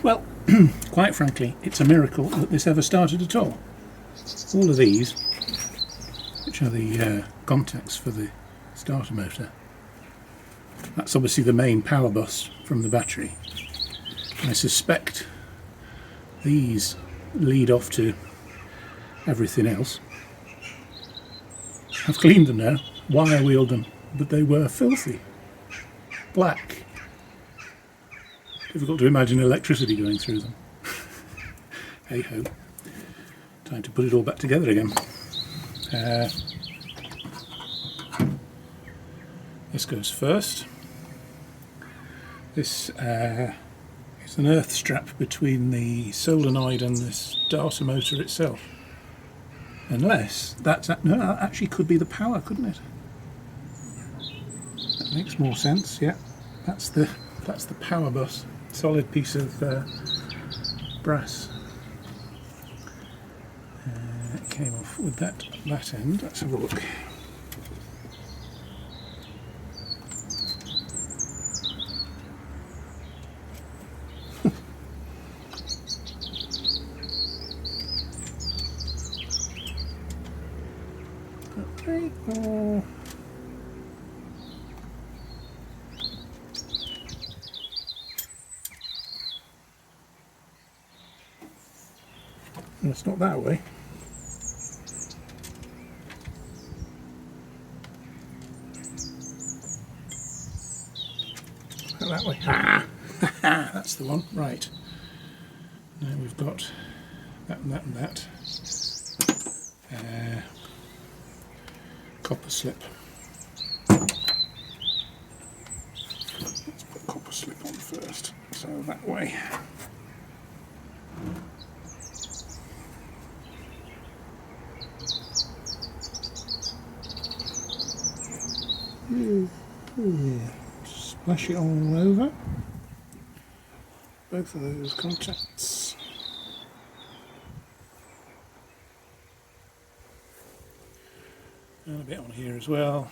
Well, quite frankly, it's a miracle that this ever started at all. All of these, which are the contacts for the starter motor, that's obviously the main power bus from the battery. I suspect these lead off to everything else. I've cleaned them now, wire wheeled them, but they were filthy. Black. Difficult to imagine electricity going through them. Hey ho. Time to put it all back together again. This goes first. This is an earth strap between the solenoid and the starter motor itself. Unless that's no, that actually could be the power, couldn't it? That makes more sense. Yeah, that's the power bus. Solid piece of brass. It came off with that end. Let's have a look. Okay. It's not that way. That way. Ah! That's the one. Right. Now we've got that and that and that. Copper slip. Let's put copper slip on first. So that way. Yeah. Splash it all over. Both of those contacts. And a bit on here as well.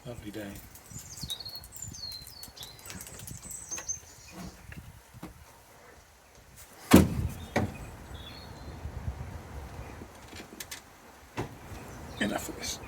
Lovely day. Enough of this.